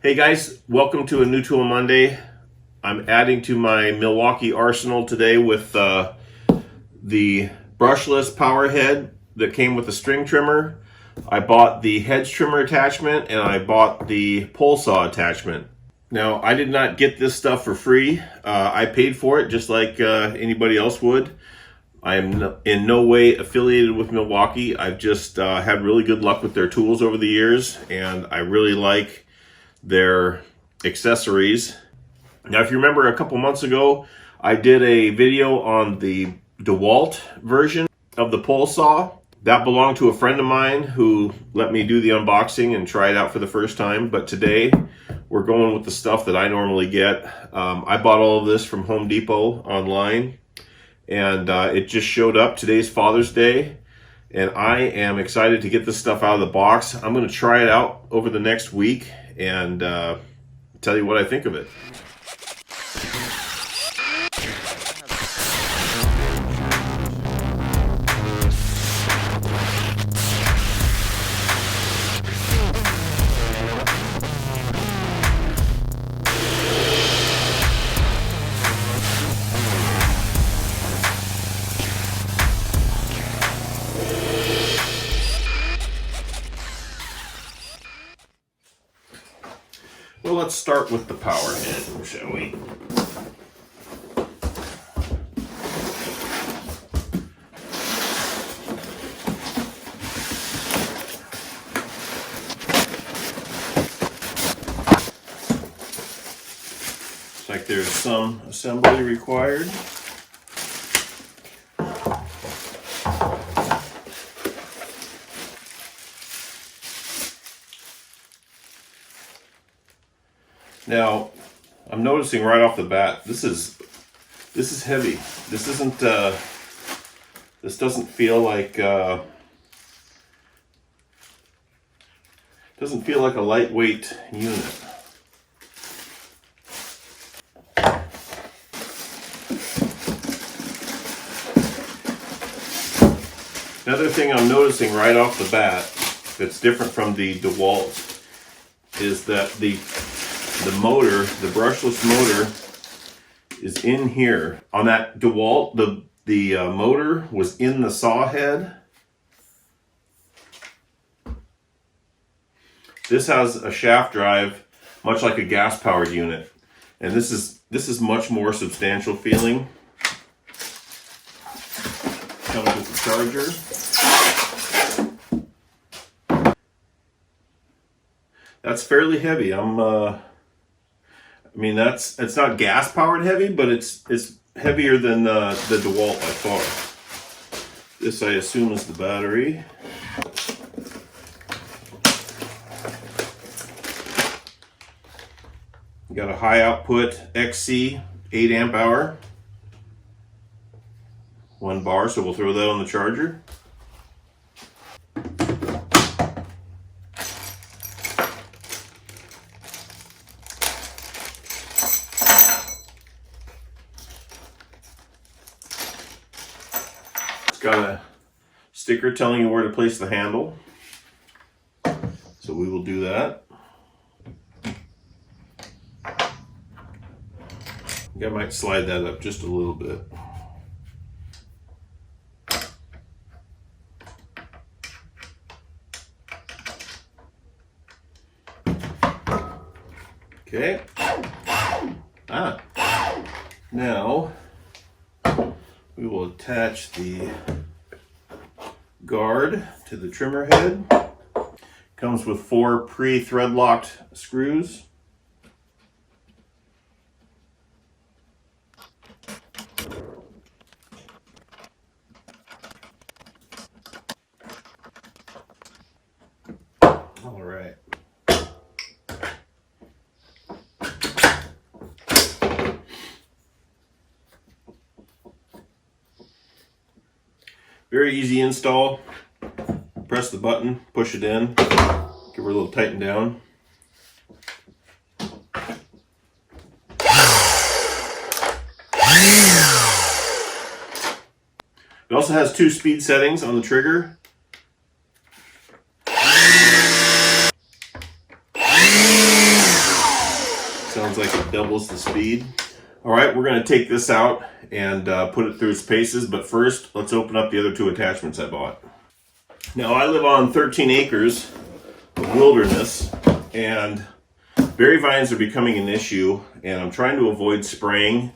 Hey guys, welcome to a new tool Monday. I'm adding to my Milwaukee arsenal today with the brushless power head that came with the string trimmer. I bought the Hedge trimmer attachment and I bought the pole saw attachment. Now, I did not get this stuff for free. I paid for it just like anybody else would. I am in no way affiliated with Milwaukee. I've just had really good luck with their tools over the years, and I really like their accessories. Now, if you remember a couple months ago, I did a video on the DeWalt version of the pole saw. That belonged to a friend of mine who let me do the unboxing and try it out for the first time. But today, we're going with the stuff that I normally get. I bought all of this from Home Depot online, and it just showed up. Today's Father's Day, and I am excited to get this stuff out of the box. I'm going to try it out over the next week and tell you what I think of it. Well, let's start with the power head, shall we? Looks like there's some assembly required. Now, I'm noticing right off the bat, this is heavy. This isn't. This doesn't feel like. Doesn't feel like a lightweight unit. Another thing I'm noticing right off the bat that's different from the DeWalt is that the motor, the brushless motor, is in here. On that DeWalt, the motor was in the saw head. This has a shaft drive, much like a gas-powered unit, and this is much more substantial feeling. Comes with the charger. That's fairly heavy. I mean, it's not gas powered heavy, but it's heavier than the DeWalt by far. This, I assume, is the battery. You got a high output XC 8 amp hour, 1 bar, so we'll throw that on the charger. Got a sticker telling you where to place the handle, so we will do that. I think I might slide that up just a little bit. Okay. Now we will attach the guard to the trimmer head. Comes with 4 pre-thread locked screws. All right. Very easy install. Press the button, push it in, give her a little tighten down. It also has 2 speed settings on the trigger. Sounds like it doubles the speed. All right, we're going to take this out and put it through its paces, but first let's open up the other two attachments I bought. Now I live on 13 acres of wilderness, and berry vines are becoming an issue, and I'm trying to avoid spraying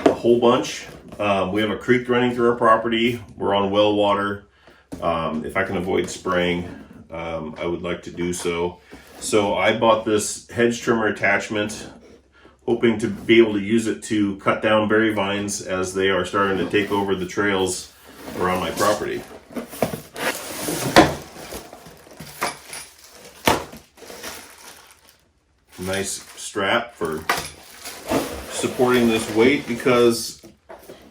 a whole bunch. We have a creek running through our property. We're on well water. If I can avoid spraying, I would like to do so. So I bought this hedge trimmer attachment, hoping to be able to use it to cut down berry vines as they are starting to take over the trails around my property. Nice strap for supporting this weight, because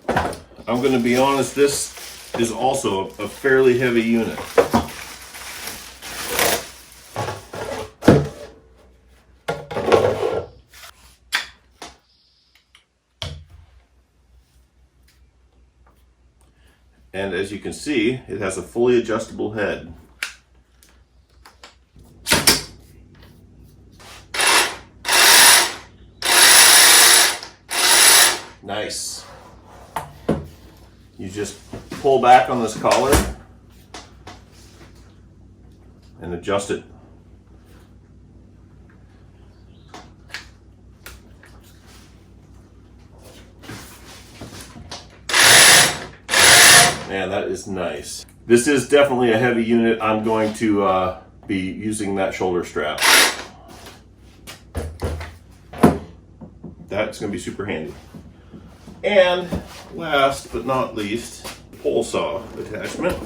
I'm going to be honest, this is also a fairly heavy unit. And as you can see, it has a fully adjustable head. Nice. You just pull back on this collar and adjust it. Man, that is nice. This is definitely a heavy unit. I'm going to be using that shoulder strap. That's going to be super handy. And last but not least, pole saw attachment.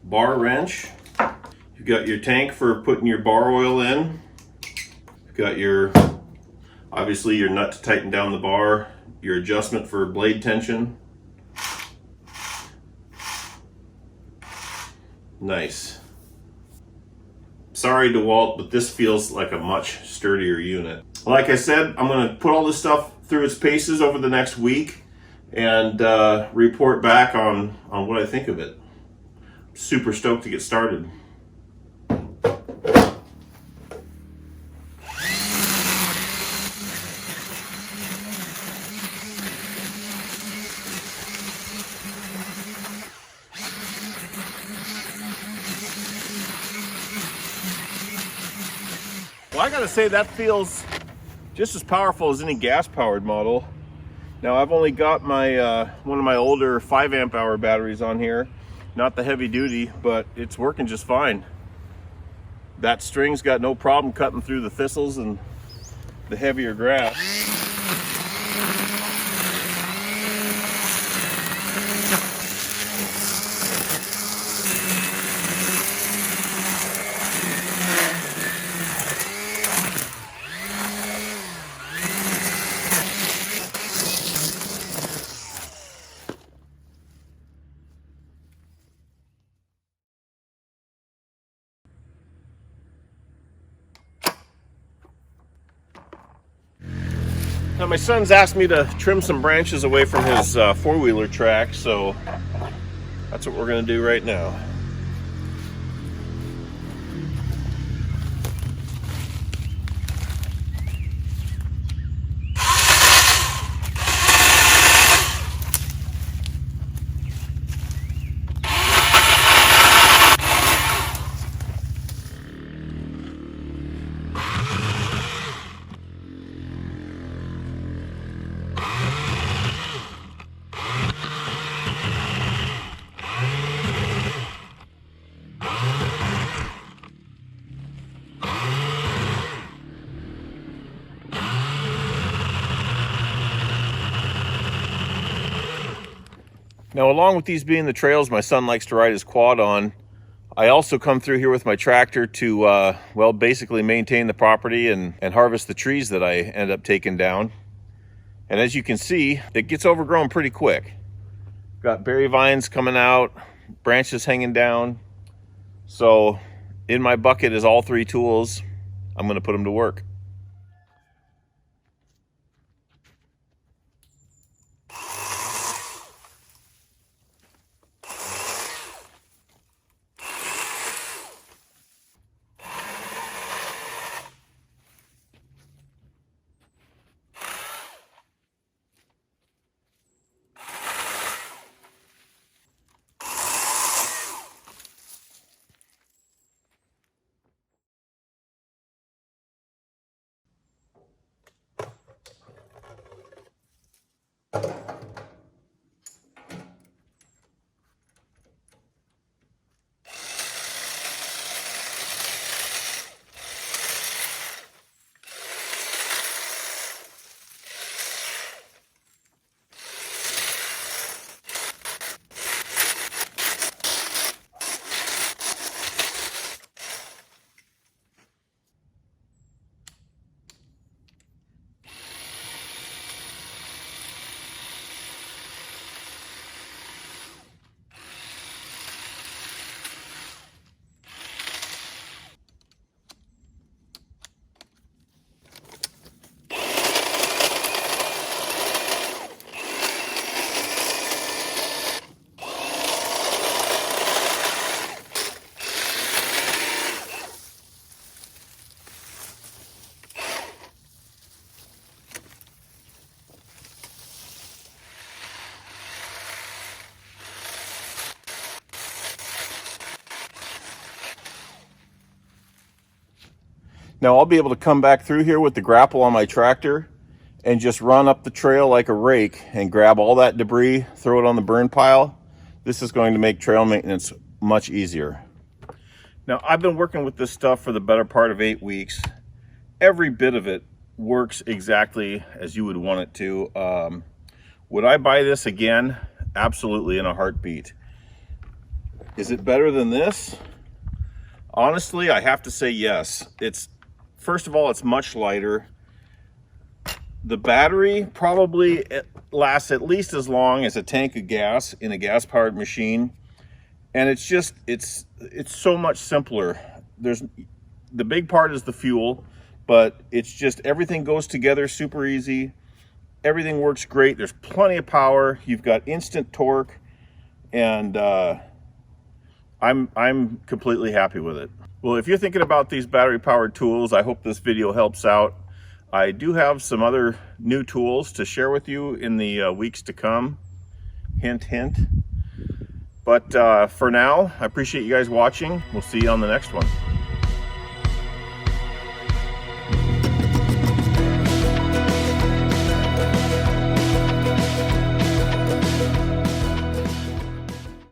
Bar wrench. You've got your tank for putting your bar oil in. You've got your, obviously, your nut to tighten down the bar, your adjustment for blade tension. Nice. Sorry, DeWalt, but this feels like a much sturdier unit. Like I said, I'm going to put all this stuff through its paces over the next week and report back on what I think of it. Super stoked to get started. Well, I gotta say that feels just as powerful as any gas-powered model. Now I've only got my one of my older 5 amp hour batteries on here, not the heavy duty, but it's working just fine. That string's got no problem cutting through the thistles and the heavier grass. Now my son's asked me to trim some branches away from his four-wheeler track, so that's what we're going to do right now. Now, along with these being the trails my son likes to ride his quad on, I also come through here with my tractor to, well, basically maintain the property and harvest the trees that I end up taking down. And as you can see, it gets overgrown pretty quick. Got berry vines coming out, branches hanging down. So in my bucket is all 3 tools. I'm going to put them to work. Now I'll be able to come back through here with the grapple on my tractor and just run up the trail like a rake and grab all that debris, throw it on the burn pile. This is going to make trail maintenance much easier. Now I've been working with this stuff for the better part of 8 weeks. Every bit of it works exactly as you would want it to. Would I buy this again? Absolutely, in a heartbeat. Is it better than this? Honestly, I have to say yes. First of all, it's much lighter. The battery probably lasts at least as long as a tank of gas in a gas-powered machine. And it's so much simpler. The big part is the fuel, but it's just everything goes together super easy. Everything works great. There's plenty of power. You've got instant torque, and I'm completely happy with it. Well, if you're thinking about these battery-powered tools, I hope this video helps out. I do have some other new tools to share with you in the weeks to come. Hint, hint. But for now, I appreciate you guys watching. We'll see you on the next one.